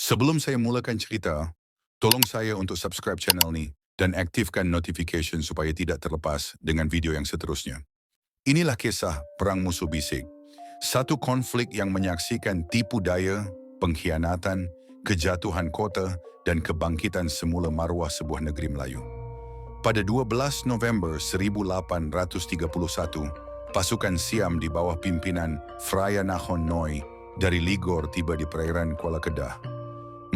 Sebelum saya mulakan cerita, tolong saya untuk subscribe channel ni dan aktifkan notification supaya tidak terlepas dengan video yang seterusnya. Inilah kisah Perang Musuh Bisik. Satu konflik yang menyaksikan tipu daya, pengkhianatan, kejatuhan kota, dan kebangkitan semula maruah sebuah negeri Melayu. Pada 12 November 1831, pasukan Siam di bawah pimpinan Phraya Nakhon Noi dari Ligor tiba di perairan Kuala Kedah.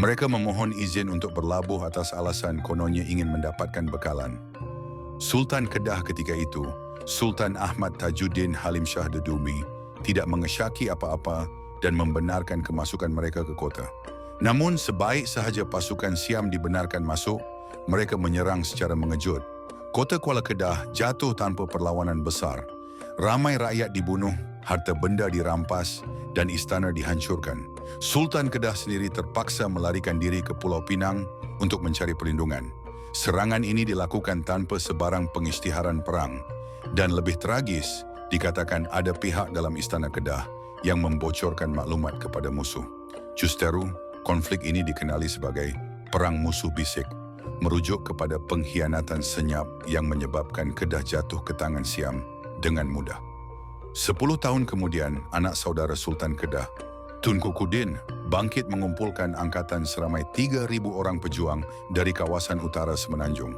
Mereka memohon izin untuk berlabuh atas alasan kononnya ingin mendapatkan bekalan. Sultan Kedah ketika itu, Sultan Ahmad Tajuddin Halim Shah Dedumi, tidak mengesyaki apa-apa dan membenarkan kemasukan mereka ke kota. Namun sebaik sahaja pasukan Siam dibenarkan masuk, mereka menyerang secara mengejut. Kota Kuala Kedah jatuh tanpa perlawanan besar. Ramai rakyat dibunuh, harta benda dirampas, dan istana dihancurkan. Sultan Kedah sendiri terpaksa melarikan diri ke Pulau Pinang untuk mencari perlindungan. Serangan ini dilakukan tanpa sebarang pengisytiharan perang. Dan lebih tragis, dikatakan ada pihak dalam istana Kedah yang membocorkan maklumat kepada musuh. Justeru, konflik ini dikenali sebagai Perang Musuh Bisik, merujuk kepada pengkhianatan senyap yang menyebabkan Kedah jatuh ke tangan Siam dengan mudah. 10 tahun kemudian, anak saudara Sultan Kedah, Tunku Kudin, bangkit mengumpulkan angkatan seramai 3.000 orang pejuang dari kawasan utara Semenanjung.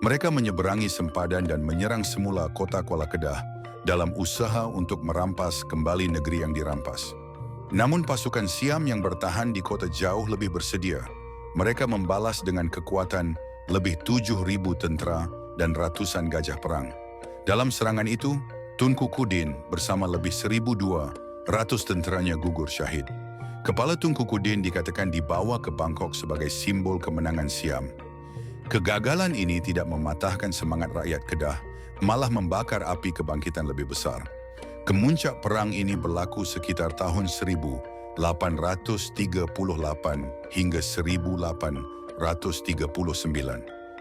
Mereka menyeberangi sempadan dan menyerang semula kota Kuala Kedah dalam usaha untuk merampas kembali negeri yang dirampas. Namun pasukan Siam yang bertahan di kota jauh lebih bersedia. Mereka membalas dengan kekuatan lebih 7.000 tentera dan ratusan gajah perang. Dalam serangan itu, Tunku Kudin bersama lebih 1.200 tenteranya gugur syahid. Kepala Tunku Kudin dikatakan dibawa ke Bangkok sebagai simbol kemenangan Siam. Kegagalan ini tidak mematahkan semangat rakyat Kedah, malah membakar api kebangkitan lebih besar. Kemuncak perang ini berlaku sekitar tahun 1838 hingga 1839.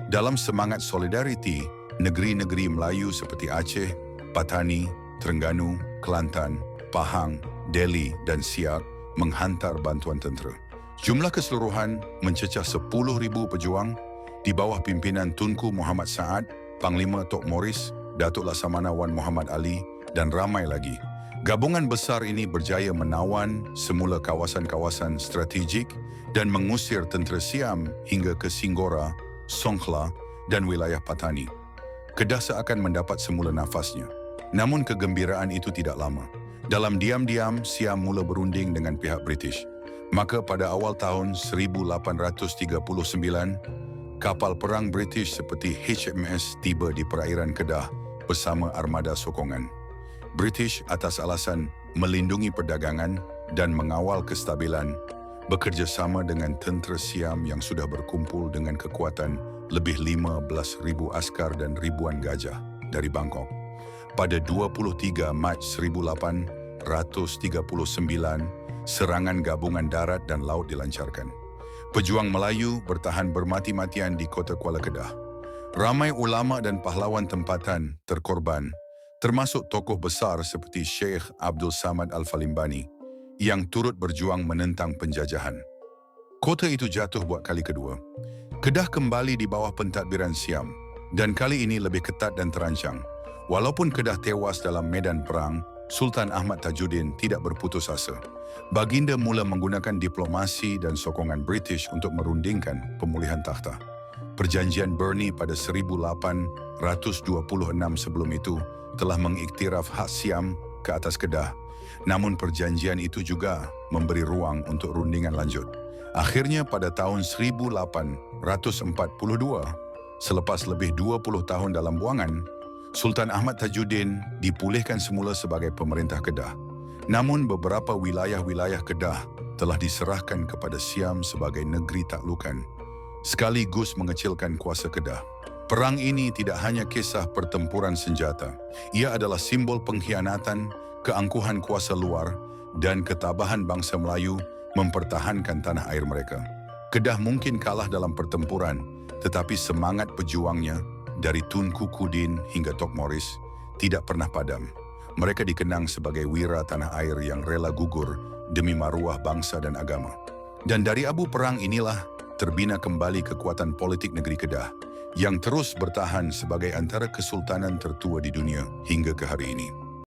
Dalam semangat solidariti, negeri-negeri Melayu seperti Aceh, Patani, Terengganu, Kelantan, Pahang, Delhi, dan Siak menghantar bantuan tentera. Jumlah keseluruhan mencecah 10.000 pejuang di bawah pimpinan Tunku Muhammad Saad, Panglima Tok Moris, Datuk Laksamana Wan Muhammad Ali, dan ramai lagi. Gabungan besar ini berjaya menawan semula kawasan-kawasan strategik dan mengusir tentera Siam hingga ke Singgora, Songkhla, dan wilayah Patani. Kedah seakan mendapat semula nafasnya. Namun kegembiraan itu tidak lama. Dalam diam-diam, Siam mula berunding dengan pihak British. Maka pada awal tahun 1839, kapal perang British seperti HMS tiba di perairan Kedah bersama armada sokongan. British atas alasan melindungi perdagangan dan mengawal kestabilan, bekerjasama dengan tentera Siam yang sudah berkumpul dengan kekuatan lebih 15.000 askar dan ribuan gajah dari Bangkok. Pada 23 Mac 1839, serangan gabungan darat dan laut dilancarkan. Pejuang Melayu bertahan bermati-matian di kota Kuala Kedah. Ramai ulama dan pahlawan tempatan terkorban, termasuk tokoh besar seperti Sheikh Abdul Samad Al-Falimbani yang turut berjuang menentang penjajahan. Kota itu jatuh buat kali kedua. Kedah kembali di bawah pentadbiran Siam dan kali ini lebih ketat dan terancang. Walaupun Kedah tewas dalam medan perang, Sultan Ahmad Tajuddin tidak berputus asa. Baginda mula menggunakan diplomasi dan sokongan British untuk merundingkan pemulihan takhta. Perjanjian Berney pada 1826 sebelum itu telah mengiktiraf hak Siam ke atas Kedah. Namun perjanjian itu juga memberi ruang untuk rundingan lanjut. Akhirnya pada tahun 1842, selepas lebih 20 tahun dalam buangan, Sultan Ahmad Tajuddin dipulihkan semula sebagai pemerintah Kedah. Namun beberapa wilayah-wilayah Kedah telah diserahkan kepada Siam sebagai negeri taklukan, sekaligus mengecilkan kuasa Kedah. Perang ini tidak hanya kisah pertempuran senjata. Ia adalah simbol pengkhianatan, keangkuhan kuasa luar, dan ketabahan bangsa Melayu mempertahankan tanah air mereka. Kedah mungkin kalah dalam pertempuran, tetapi semangat pejuangnya dari Tunku Kudin hingga Tok Moris tidak pernah padam. Mereka dikenang sebagai wira tanah air yang rela gugur demi maruah bangsa dan agama. Dan dari abu perang inilah terbina kembali kekuatan politik negeri Kedah yang terus bertahan sebagai antara kesultanan tertua di dunia hingga ke hari ini.